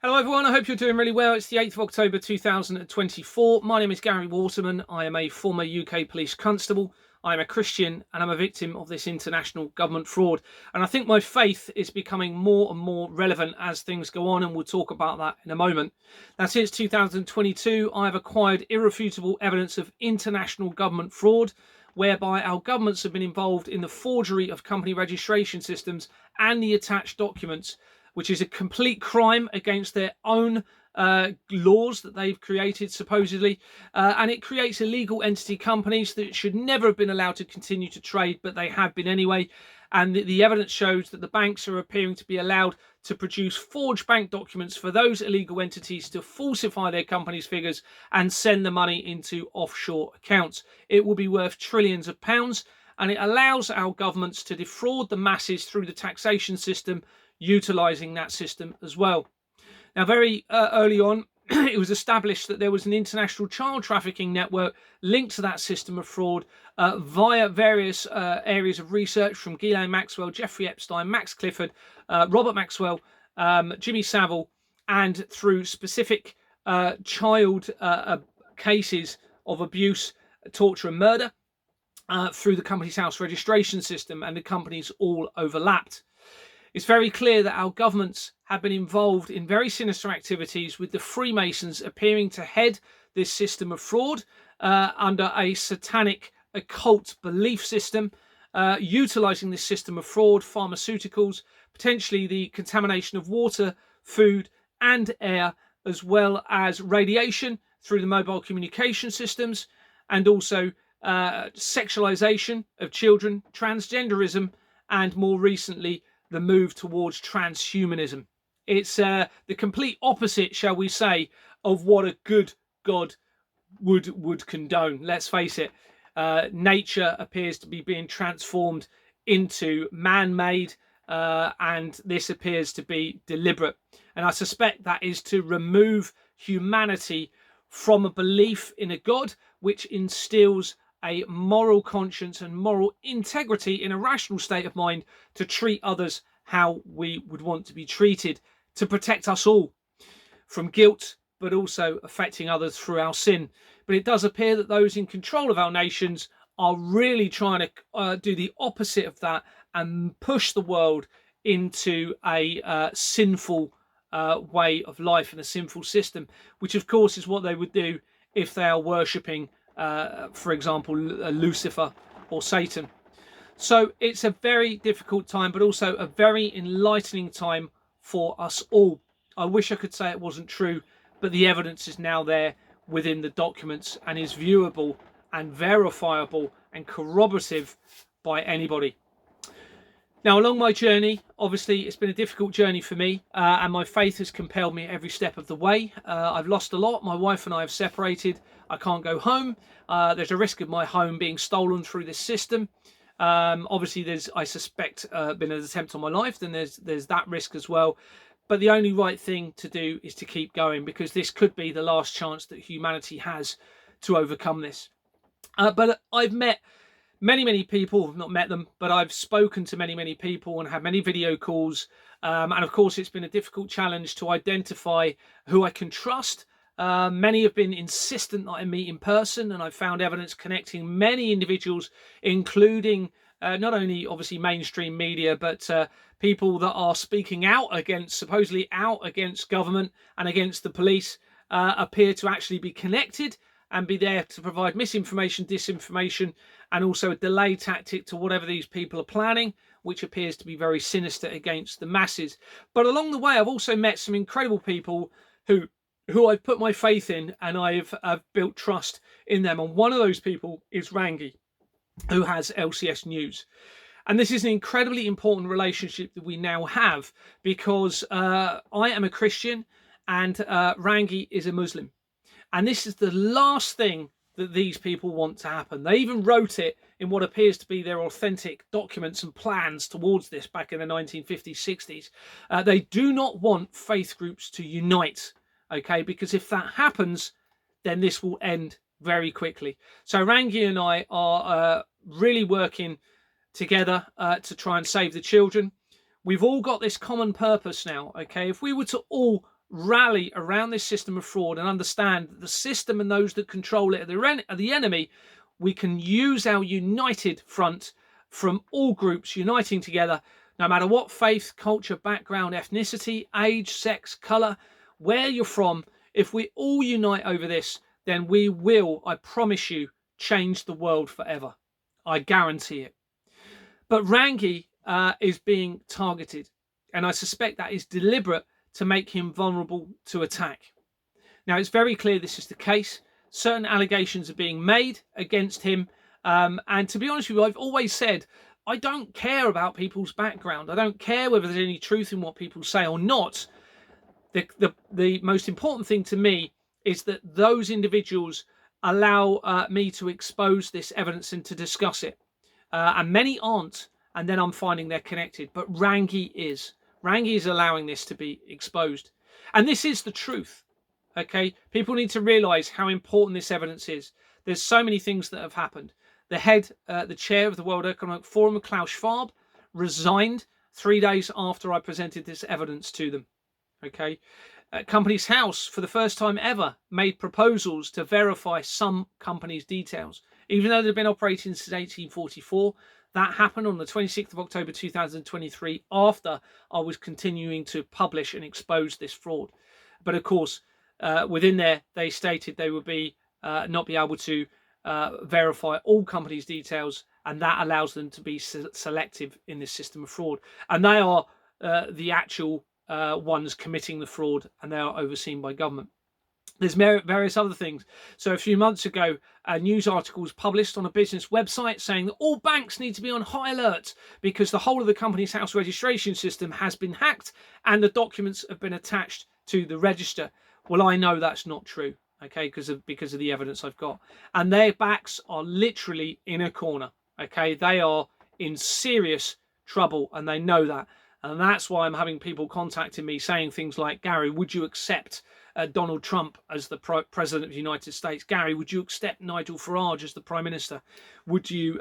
Hello everyone, I hope you're doing really well. It's the 8th of October 2024. My name is Gary Waterman. I am a former UK police constable. I'm a Christian and I'm a victim of this international government fraud. And I think my faith is becoming more and more relevant as things go on, and we'll talk about that in a moment. Now, since 2022, I have acquired irrefutable evidence of international government fraud, whereby our governments have been involved in the forgery of company registration systems and the attached documents, which is a complete crime against their own laws that they've created, supposedly. And it creates illegal entity companies that should never have been allowed to continue to trade, but they have been anyway. And the evidence shows that the banks are appearing to be allowed to produce forged bank documents for those illegal entities to falsify their company's figures and send the money into offshore accounts. It will be worth trillions of pounds, and it allows our governments to defraud the masses through the taxation system, utilising that system as well. Now, very early on, it was established that there was an international child trafficking network linked to that system of fraud via various areas of research, from Ghislaine Maxwell, Jeffrey Epstein, Max Clifford, Robert Maxwell, Jimmy Savile, and through specific child cases of abuse, torture and murder through the Companies House registration system, and the companies all overlapped. It's very clear that our governments have been involved in very sinister activities, with the Freemasons appearing to head this system of fraud under a satanic occult belief system, utilising this system of fraud, pharmaceuticals, potentially the contamination of water, food and air, as well as radiation through the mobile communication systems, and also sexualisation of children, transgenderism, and more recently, the move towards transhumanism. It's the complete opposite, shall we say, of what a good God would condone. Let's face it, nature appears to be being transformed into man-made, and this appears to be deliberate. And I suspect that is to remove humanity from a belief in a God, which instills a moral conscience and moral integrity in a rational state of mind to treat others how we would want to be treated, to protect us all from guilt, but also affecting others through our sin. But it does appear that those in control of our nations are really trying to do the opposite of that and push the world into a sinful way of life and a sinful system, which of course is what they would do if they are worshipping for example, Lucifer or Satan. So it's a very difficult time, but also a very enlightening time for us all. I wish I could say it wasn't true, but the evidence is now there within the documents and is viewable and verifiable and corroborative by anybody. Now, along my journey, obviously, it's been a difficult journey for me, and my faith has compelled me every step of the way. I've lost a lot. My wife and I have separated. I can't go home. There's a risk of my home being stolen through this system. Obviously, there's, I suspect, been an attempt on my life. Then there's that risk as well. But the only right thing to do is to keep going, because this could be the last chance that humanity has to overcome this. But I've met many people, not met them, but I've spoken to many people and had many video calls. And of course, it's been a difficult challenge to identify who I can trust. Many have been insistent that I meet in person, and I've found evidence connecting many individuals, including not only obviously mainstream media, but people that are speaking out against, supposedly out against government and against the police, appear to actually be connected and be there to provide misinformation, disinformation, and also a delay tactic to whatever these people are planning, which appears to be very sinister against the masses. But along the way, I've also met some incredible people who I've put my faith in, and I've built trust in them. And one of those people is Rangy, who has LCS News. And this is an incredibly important relationship that we now have, because I am a Christian and Rangy is a Muslim. And this is the last thing that these people want to happen. They even wrote it in what appears to be their authentic documents and plans towards this back in the 1950s, 60s. They do not want faith groups to unite, okay? Because if that happens, then this will end very quickly. So Rangy and I are really working together to try and save the children. We've all got this common purpose now, okay? If we were to all rally around this system of fraud and understand that the system and those that control it are the enemy, we can use our united front from all groups uniting together, no matter what faith, culture, background, ethnicity, age, sex, colour, where you're from. If we all unite over this, then we will, I promise you, change the world forever. I guarantee it. But Rangy is being targeted, and I suspect that is deliberate to make him vulnerable to attack. Now, it's very clear this is the case. Certain allegations are being made against him. And to be honest with you, I've always said, I don't care about people's background. I don't care whether there's any truth in what people say or not. The most important thing to me is that those individuals allow me to expose this evidence and to discuss it. And many aren't. And then I'm finding they're connected. But Rangy is. Rangy is allowing this to be exposed. And this is the truth. Okay, people need to realize how important this evidence is. There's so many things that have happened. The chair of the World Economic Forum, Klaus Schwab, resigned 3 days after I presented this evidence to them. Okay, Companies House, for the first time ever, made proposals to verify some companies' details. Even though they've been operating since 1844, that happened on the 26th of October 2023 after I was continuing to publish and expose this fraud. But of course, within there, they stated they would not be able to verify all companies' details, and that allows them to be selective in this system of fraud. And they are the actual ones committing the fraud, and they are overseen by government. There's various other things. So a few months ago, a news article was published on a business website saying that all banks need to be on high alert because the whole of the Companies House registration system has been hacked and the documents have been attached to the register. Well, I know that's not true, okay, because of the evidence I've got. And their backs are literally in a corner, okay? They are in serious trouble and they know that. And that's why I'm having people contacting me saying things like, Gary, would you accept Donald Trump as the President of the United States? Gary, would you accept Nigel Farage as the Prime Minister? Would you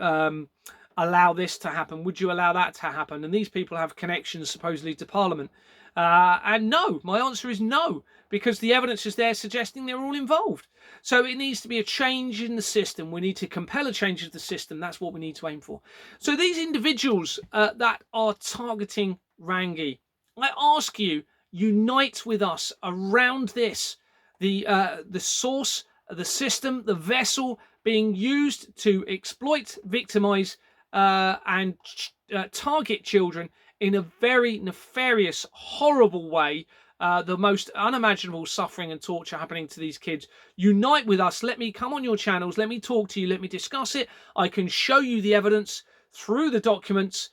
allow this to happen? Would you allow that to happen? And these people have connections supposedly to Parliament. And no, my answer is no, because the evidence is there suggesting they're all involved. So it needs to be a change in the system. We need to compel a change of the system. That's what we need to aim for. So these individuals that are targeting Rangy, I ask you, unite with us around this. The source, the system, the vessel being used to exploit, victimize, and target children in a very nefarious, horrible way. The most unimaginable suffering and torture happening to these kids. Unite with us. Let me come on your channels. Let me talk to you. Let me discuss it. I can show you the evidence through the documents.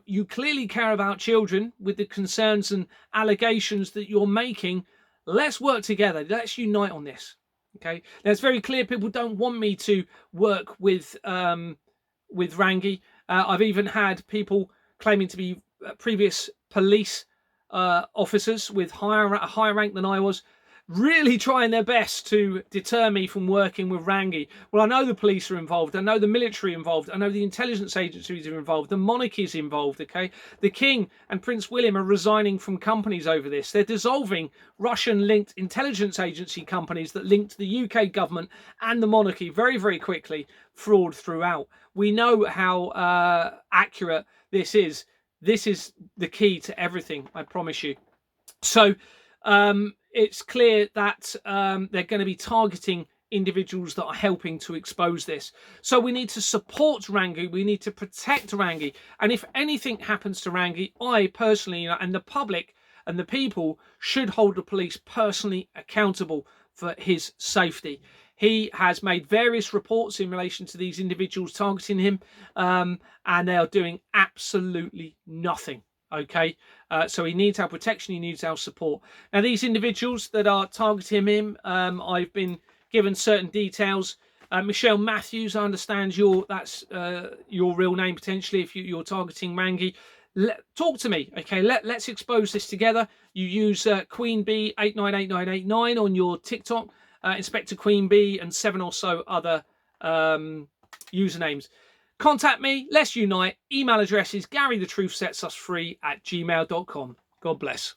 You clearly care about children with the concerns and allegations that you're making. Let's work together. Let's unite on this. Okay. Now it's very clear people don't want me to work with Rangy. I've even had people claiming to be previous police officers with higher rank than I was, really trying their best to deter me from working with Rangy. Well, I know the police are involved. I know the military involved. I know the intelligence agencies are involved. The monarchy is involved, okay? The King and Prince William are resigning from companies over this. They're dissolving Russian-linked intelligence agency companies that link to the UK government and the monarchy very, very quickly. Fraud throughout. We know how accurate this is. This is the key to everything, I promise you. So it's clear that they're going to be targeting individuals that are helping to expose this. So we need to support Rangy. We need to protect Rangy. And if anything happens to Rangy, I personally, and the public and the people should hold the police personally accountable for his safety. He has made various reports in relation to these individuals targeting him, and they are doing absolutely nothing. Okay, so he needs our protection. He needs our support. Now, these individuals that are targeting him, I've been given certain details. Michelle Matthews, I understand that's your real name potentially if you're targeting Rangy. Talk to me, okay? Let's expose this together. You use Queen Bee 898989 on your TikTok. Inspector Queen Bee and 7 or so other usernames. Contact me. Let's unite. Email address is GaryTheTruthSetsUsFree@gmail.com. God bless.